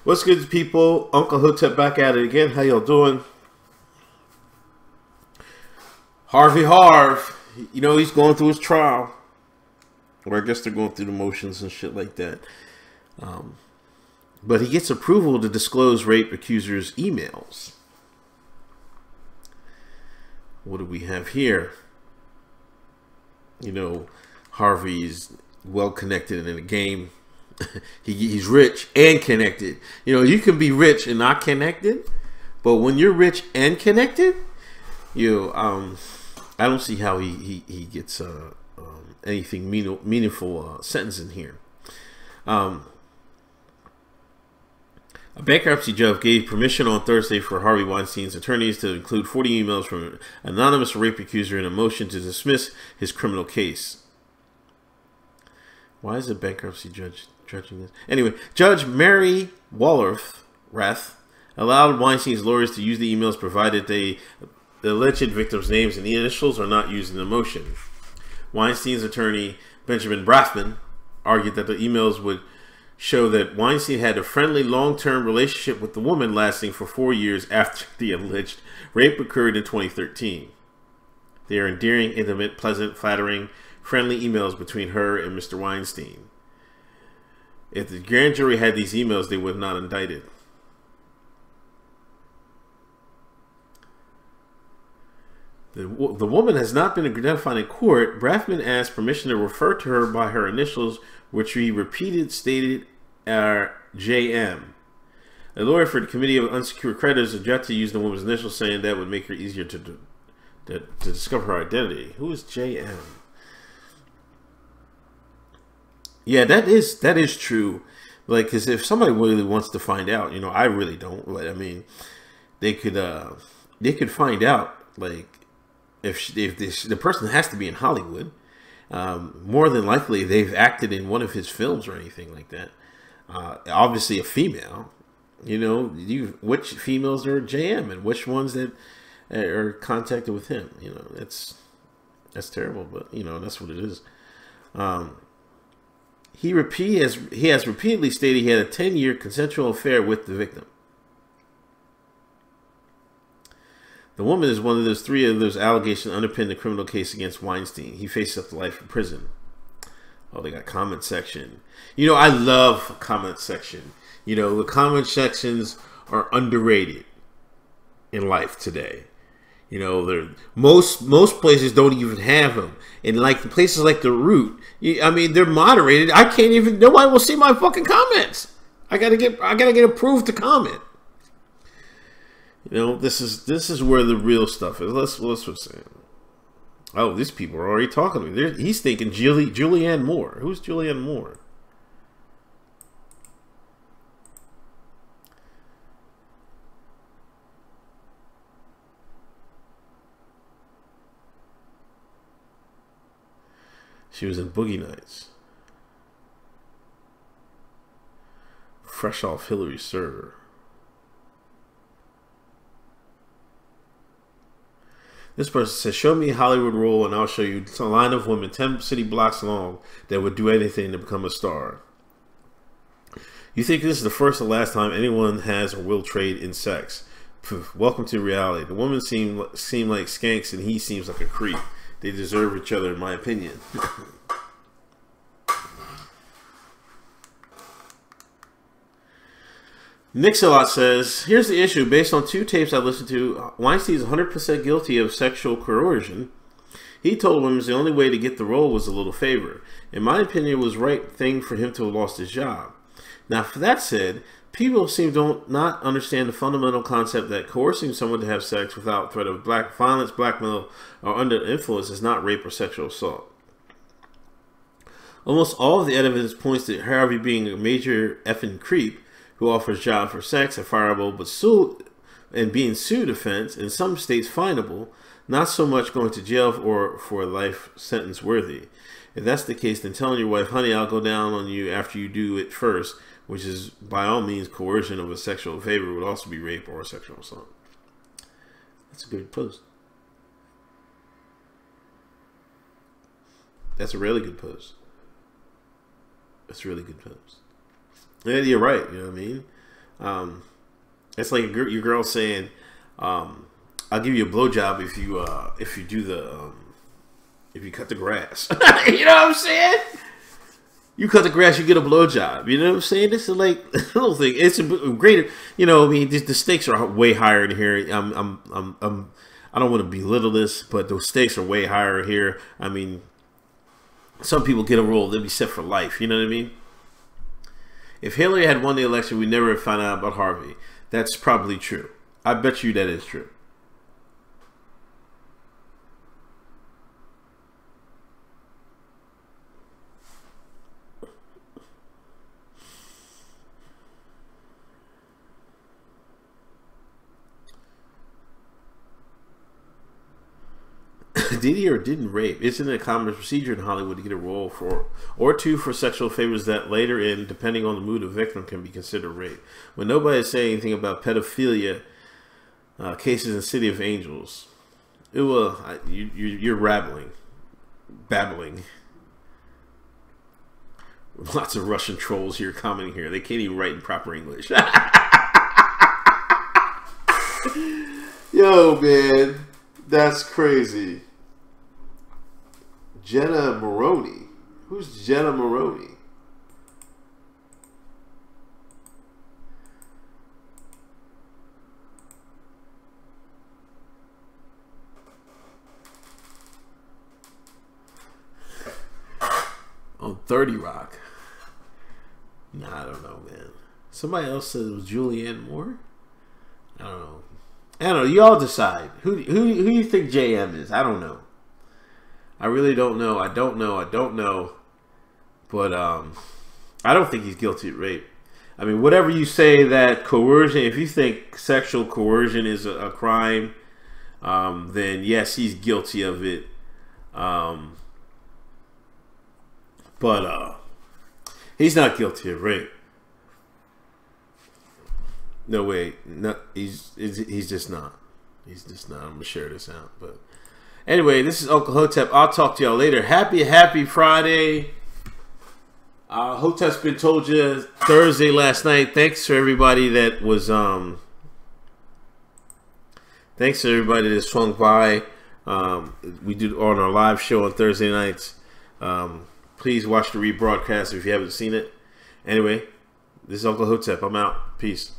What's good, people? Uncle Hotep back at it again. How y'all doing? Harvey Harv, you know, he's going through his trial. Or I guess they're going through the motions and shit like that. But he gets approval to disclose rape accusers' emails. What do we have here? You know, Harvey's well connected in the game. He's rich and connected. You know, you can be rich and not connected, but when you're rich and connected, I don't see how he gets anything meaningful sentence in here. A bankruptcy judge gave permission on Thursday for Harvey Weinstein's attorneys to include 40 emails from an anonymous rape accuser in a motion to dismiss his criminal case. Why is a bankruptcy judge judging this? Anyway, Judge Mary Walrath allowed Weinstein's lawyers to use the emails provided the alleged victims' names and the initials are not used in the motion. Weinstein's attorney, Benjamin Brafman, argued that the emails would show that Weinstein had a friendly long-term relationship with the woman lasting for 4 years after the alleged rape occurred in 2013. They are endearing, intimate, pleasant, flattering, friendly emails between her and Mr. Weinstein. If the grand jury had these emails, they would not indict it. The woman has not been identified in court. Brafman asked permission to refer to her by her initials, which he stated are JM. A lawyer for the Committee of Unsecured Creditors objected to use the woman's initials, saying that would make her easier to discover her identity. Who is JM? Yeah, that is true. Like, because if somebody really wants to find out, you know, I really don't. But I mean, they could find out. Like, if the person has to be in Hollywood, more than likely they've acted in one of his films or anything like that. Obviously, a female. You know, which females are JM and which ones that are contacted with him. You know, that's terrible, but you know that's what it is. He has repeatedly stated he had a 10-year consensual affair with the victim. The woman is one of those three of those allegations underpin the criminal case against Weinstein. He faces up to life in prison. Oh, they got comment section. You know, I love comment section. You know, the comment sections are underrated in life today. You know, most places don't even have them. And like the places like The Root, I mean, they're moderated. I can't even, nobody will see my fucking comments. I gotta get approved to comment. You know, this is where the real stuff is. Let's say. Oh, these people are already talking to me. He's thinking Julianne Moore. Who's Julianne Moore? She was in Boogie Nights. Fresh off Hillary's server. This person says, show me a Hollywood role and I'll show you a line of women 10 city blocks long that would do anything to become a star. You think this is the first and last time anyone has or will trade in sex? Welcome to reality. The women seem like skanks and he seems like a creep. They deserve each other, in my opinion. Nixalot says, here's the issue. Based on 2 tapes I listened to, Weinstein is 100% guilty of sexual coercion. He told women the only way to get the role was a little favor. In my opinion, it was the right thing for him to have lost his job. Now, for that said, people seem to not understand the fundamental concept that coercing someone to have sex without threat of violence, blackmail, or under influence is not rape or sexual assault. Almost all of the evidence points to Harvey being a major effing creep who offers job for sex, a fireable but being sued offense, in some states finable, not so much going to jail or for a life sentence worthy. If that's the case, then telling your wife, honey, I'll go down on you after you do it first, which is by all means coercion of a sexual favor, would also be rape or sexual assault. That's a good post. That's a really good post. That's a really good post. Yeah, you're right. You know what I mean? It's like your girl saying, "I'll give you a blowjob if you do the if you cut the grass." You know what I'm saying? You cut the grass, you get a blowjob. You know what I'm saying? This is like a little thing. It's a greater. You know, I mean, the stakes are way higher in here. I don't want to belittle this, but the stakes are way higher here. I mean, some people get a role, they'll be set for life. You know what I mean? If Hillary had won the election, we never have found out about Harvey. That's probably true. I bet you that is true. Did he or didn't rape? Isn't it a common procedure in Hollywood to get a role for or two for sexual favors that later, in depending on the mood of the victim, can be considered rape? When nobody is saying anything about pedophilia cases in City of Angels, it will. You're babbling. Lots of Russian trolls here commenting here. They can't even write in proper English. Yo, man, that's crazy. Jenna Maroney. Who's Jenna Maroney? On 30 Rock. Nah, I don't know, man. Somebody else said it was Julianne Moore. I don't know. You all decide. Who you think JM is? I don't know. I really don't know. I don't know. But I don't think he's guilty of rape. I mean, whatever you say that coercion, if you think sexual coercion is a crime, then yes, he's guilty of it. But he's not guilty of rape. No way. No, he's just not. He's just not. I'm gonna share this out. But anyway, this is Uncle Hotep. I'll talk to y'all later. Happy Friday. Hotep's been told you Thursday last night. Thanks for everybody that was thanks to everybody that swung by. We do on our live show on Thursday nights. Please watch the rebroadcast if you haven't seen it. Anyway, this is Uncle Hotep. I'm out. Peace.